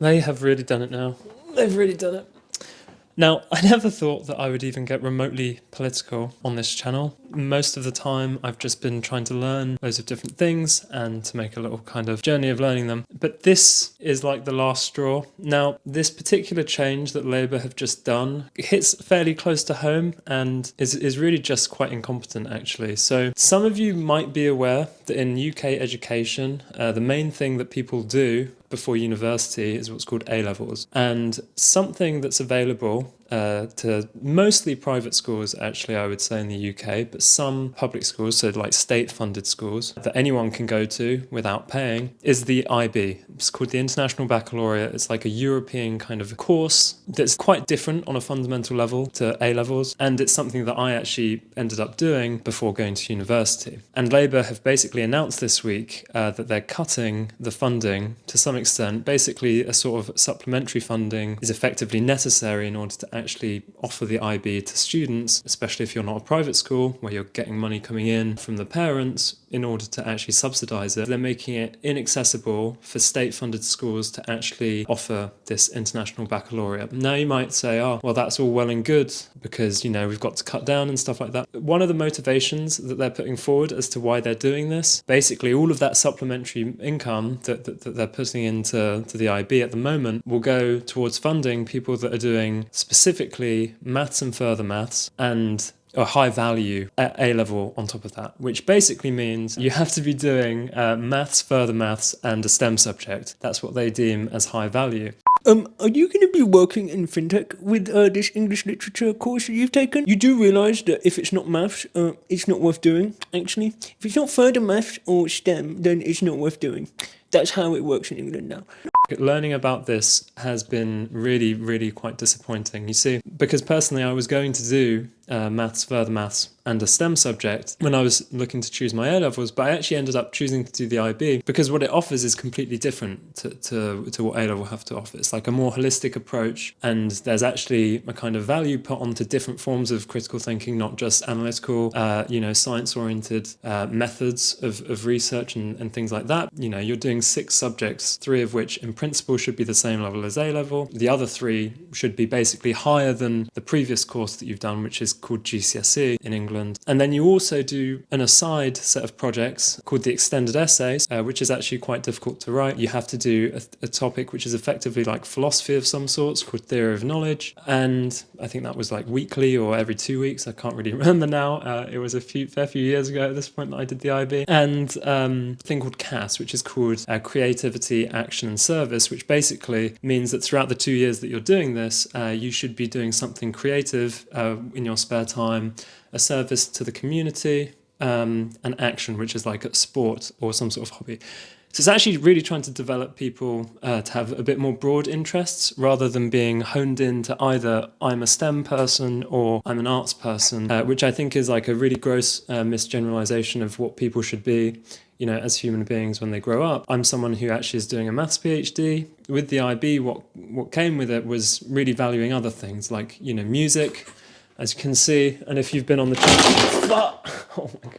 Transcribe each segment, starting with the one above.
They have really done it now. They've really done it. Now, I never thought that I would even get remotely political on this channel. Most of the time, I've just been trying to learn loads of different things and to make a little kind of journey of learning them. But this is like the last straw. Now, this particular change that Labour have just done hits fairly close to home and is really just quite incompetent, actually. So some of you might be aware that in UK education, the main thing that people do before university is what's called A-levels, and something that's available to mostly private schools, actually, I would say, in the UK, but some public schools, so like state-funded schools, that anyone can go to without paying, is the IB. It's called the International Baccalaureate. It's like a European kind of course that's quite different on a fundamental level to A-levels, and it's something that I actually ended up doing before going to university. And Labour have basically announced this week that they're cutting the funding to some extent. Basically, a sort of supplementary funding is effectively necessary in order to actually offer the IB to students, especially if you're not a private school where you're getting money coming in from the parents in order to actually subsidise it. They're making it inaccessible for state-funded schools to actually offer this International Baccalaureate. Now you might say, oh, well, that's all well and good because, you know, we've got to cut down and stuff like that. One of the motivations that they're putting forward as to why they're doing this, basically all of that supplementary income that they're putting into the IB at the moment will go towards funding people that are doing specifically maths and further maths and a high value at A-level on top of that, which basically means you have to be doing maths, further maths, and a STEM subject. That's what they deem as high value. Are you going to be working in fintech with this English literature course that you've taken? You do realise that if it's not maths, it's not worth doing, actually. If it's not further maths or STEM, then it's not worth doing. That's how it works in England now. Learning about this has been really, really quite disappointing. You see, because personally I was going to do maths, further maths, and a STEM subject when I was looking to choose my A-levels, but I actually ended up choosing to do the IB because what it offers is completely different to what A-level have to offer. It's like a more holistic approach, and there's actually a kind of value put onto different forms of critical thinking, not just analytical, science-oriented methods of research and things like that. You know, you're doing 6 subjects, 3 of which in principle should be the same level as A-level. The other 3 should be basically higher than the previous course that you've done, which is called GCSE in England. And then you also do an aside set of projects called the extended essays, which is actually quite difficult to write. You have to do a topic which is effectively like philosophy of some sorts called theory of knowledge. And I think that was like weekly or every 2 weeks. I can't really remember now. It was a fair few years ago at this point that I did the IB. And a thing called CAS, which is called Creativity, Action and Service, which basically means that throughout the 2 years that you're doing this, you should be doing something creative in your spare time, a service to the community, an action, which is like a sport or some sort of hobby. So it's actually really trying to develop people to have a bit more broad interests rather than being honed into either I'm a STEM person or I'm an arts person, which I think is like a really gross misgeneralization of what people should be, you know, as human beings when they grow up. I'm someone who actually is doing a maths PhD. With the IB, what came with it was really valuing other things like, you know, music, as you can see. And if you've been on the channel, oh my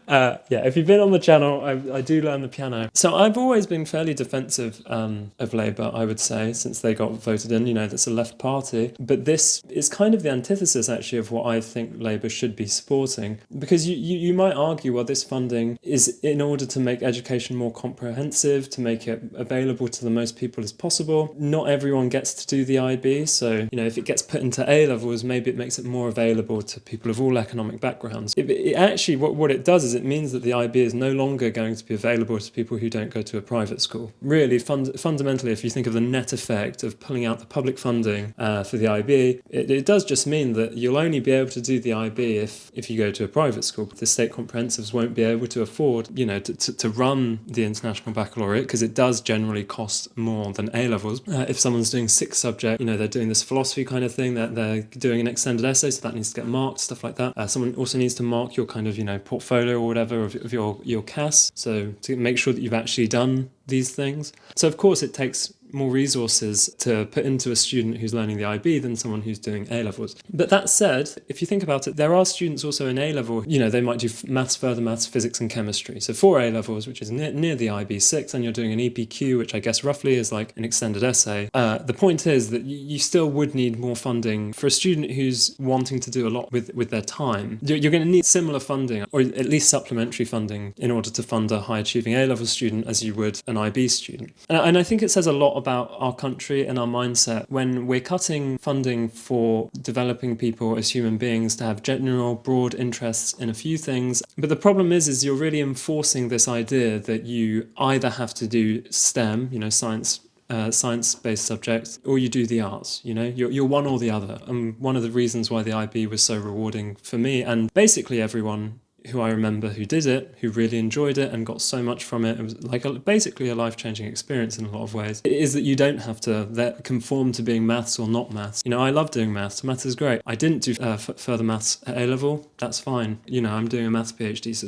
god, if you've been on the channel, I do learn the piano. So I've always been fairly defensive of Labour, I would say, since they got voted in. You know, that's a left party. But this is kind of the antithesis, actually, of what I think Labour should be supporting. Because you might argue, well, this funding is in order to make education more comprehensive, to make it available to the most people as possible. Not everyone gets to do the IB, so, you know, if it gets put into A-levels, maybe it makes it more available to people of all economic backgrounds. It actually, what it does is it means that the IB is no longer going to be available to people who don't go to a private school. Really, fundamentally, if you think of the net effect of pulling out the public funding for the IB, it does just mean that you'll only be able to do the IB if you go to a private school. The state comprehensives won't be able to afford, you know, to run the International Baccalaureate because it does generally cost more than A-levels. If someone's doing 6 subjects, you know, they're doing this philosophy kind of thing, they're doing an extended essay, so that needs to get marked, stuff like that. Someone also needs to mark your kind of, you know, portfolio or whatever of your CAS, so to make sure that you've actually done these things. So of course it takes more resources to put into a student who's learning the IB than someone who's doing A-levels. But that said, if you think about it, there are students also in A-level, they might do maths, further maths, physics and chemistry. So 4 A-levels, which is near the IB 6, and you're doing an EPQ, which I guess roughly is like an extended essay. The point is that you still would need more funding for a student who's wanting to do a lot with their time. You're going to need similar funding, or at least supplementary funding, in order to fund a high-achieving A-level student as you would an IB student. And I think it says a lot about our country and our mindset when we're cutting funding for developing people as human beings to have general, broad interests in a few things. But the problem is you're really enforcing this idea that you either have to do STEM, science-based subjects, or you do the arts. You're one or the other. And one of the reasons why the IB was so rewarding for me, and basically everyone who I remember who did it, who really enjoyed it and got so much from it, it was like basically a life-changing experience in a lot of ways, it is that you don't have to conform to being maths or not maths. I love doing maths. Maths is great. I didn't do further maths at A-level. That's fine. I'm doing a maths PhD, so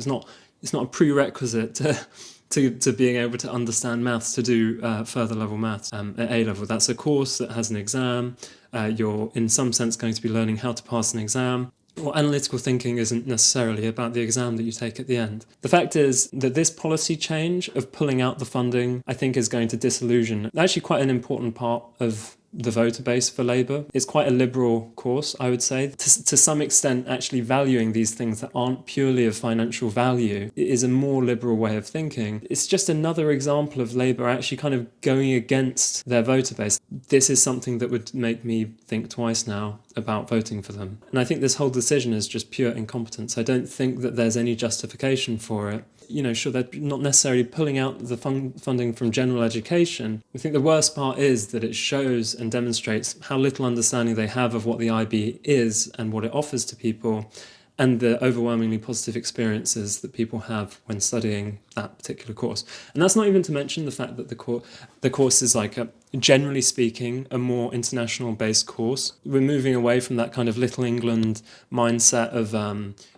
it's not a prerequisite to being able to understand maths to do further level maths at A-level. That's a course that has an exam. You're in some sense going to be learning how to pass an exam. Well, analytical thinking isn't necessarily about the exam that you take at the end. The fact is that this policy change of pulling out the funding, I think, is going to disillusion actually quite an important part of the voter base for Labour. It's quite a liberal course, I would say. To some extent, actually valuing these things that aren't purely of financial value is a more liberal way of thinking. It's just another example of Labour actually kind of going against their voter base. This is something that would make me think twice now about voting for them. And I think this whole decision is just pure incompetence. I don't think that there's any justification for it. Sure, they're not necessarily pulling out the funding from general education. I think the worst part is that it shows and demonstrates how little understanding they have of what the IB is and what it offers to people, and the overwhelmingly positive experiences that people have when studying that particular course. And that's not even to mention the fact that the course is generally speaking, a more international-based course. We're moving away from that kind of Little England mindset of,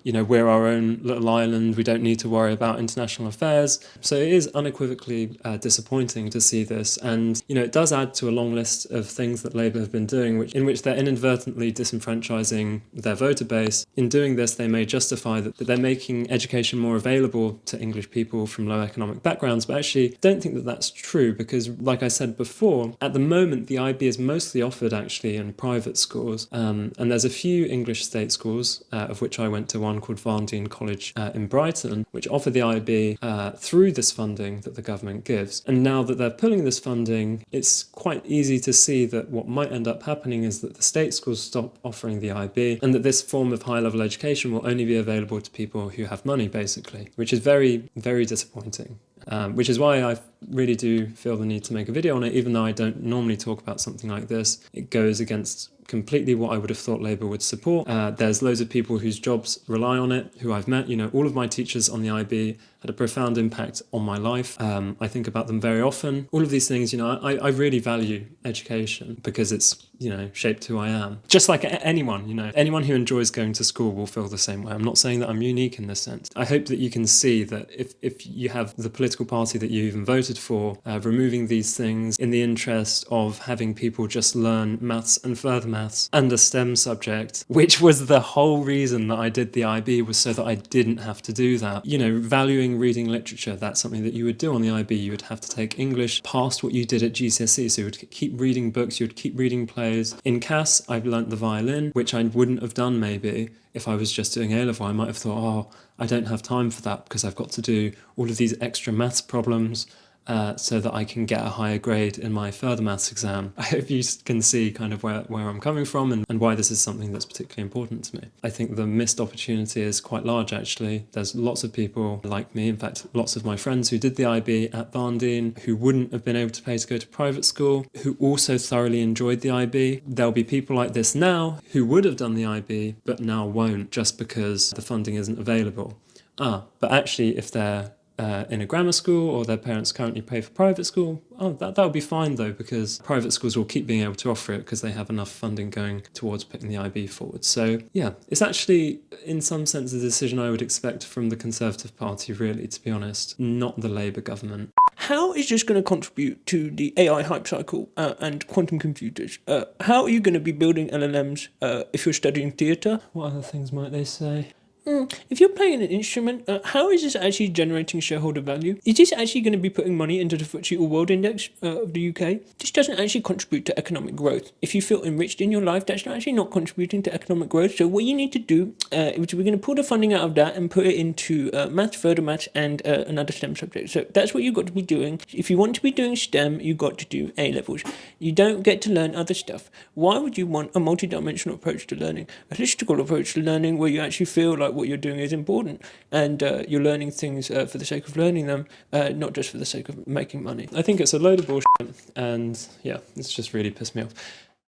we're our own little island, we don't need to worry about international affairs. So it is unequivocally disappointing to see this. And, it does add to a long list of things that Labour have been doing, in which they're inadvertently disenfranchising their voter base. In doing this, they may justify that they're making education more available to English people from low economic backgrounds, but actually don't think that that's true, because, like I said before, at the moment the IB is mostly offered actually in private schools, and there's a few English state schools, of which I went to one called Defunding College in Brighton, which offer the IB through this funding that the government gives. And now that they're pulling this funding, it's quite easy to see that what might end up happening is that the state schools stop offering the IB, and that this form of high-level education will only be available to people who have money, basically, which is very, very disappointing. Which is why I really do feel the need to make a video on it, even though I don't normally talk about something like this. It goes against completely what I would have thought Labour would support. There's loads of people whose jobs rely on it, who I've met. All of my teachers on the IB had a profound impact on my life. I think about them very often. All of these things, I really value education because it's, shaped who I am. Just like anyone, anyone who enjoys going to school will feel the same way. I'm not saying that I'm unique in this sense. I hope that you can see that if you have the political party that you even voted for, removing these things in the interest of having people just learn maths and further maths and a STEM subject, which was the whole reason that I did the IB, was so that I didn't have to do that. Valuing reading literature, that's something that you would do on the IB. You would have to take English past what you did at GCSE, so you would keep reading books, you would keep reading plays. In CAS, I've learnt the violin, which I wouldn't have done maybe if I was just doing A-level. I might have thought, I don't have time for that because I've got to do all of these extra maths problems so that I can get a higher grade in my further maths exam. I hope you can see kind of where I'm coming from and why this is something that's particularly important to me. I think the missed opportunity is quite large, actually. There's lots of people like me, in fact, lots of my friends who did the IB at Barndine, who wouldn't have been able to pay to go to private school, who also thoroughly enjoyed the IB. There'll be people like this now who would have done the IB, but now won't, just because the funding isn't available. But actually, if they're in a grammar school or their parents currently pay for private school, that would be fine though, because private schools will keep being able to offer it because they have enough funding going towards putting the IB forward. So yeah, it's actually in some sense a decision I would expect from the Conservative Party, really, to be honest, not the Labour government. How is this going to contribute to the AI hype cycle and quantum computers? How are you going to be building LLMs if you're studying theatre? What other things might they say? If you're playing an instrument, how is this actually generating shareholder value? Is this actually going to be putting money into the FTSE All World Index of the UK? This doesn't actually contribute to economic growth. If you feel enriched in your life, that's actually not contributing to economic growth. So what you need to do is we're going to pull the funding out of that and put it into maths, further maths, and another STEM subject. So that's what you've got to be doing. If you want to be doing STEM, you've got to do A levels. You don't get to learn other stuff. Why would you want a multidimensional approach to learning? A holistical approach to learning where you actually feel like what you're doing is important and you're learning things for the sake of learning them, not just for the sake of making money. I think it's a load of bullshit, and yeah, it's just really pissed me off.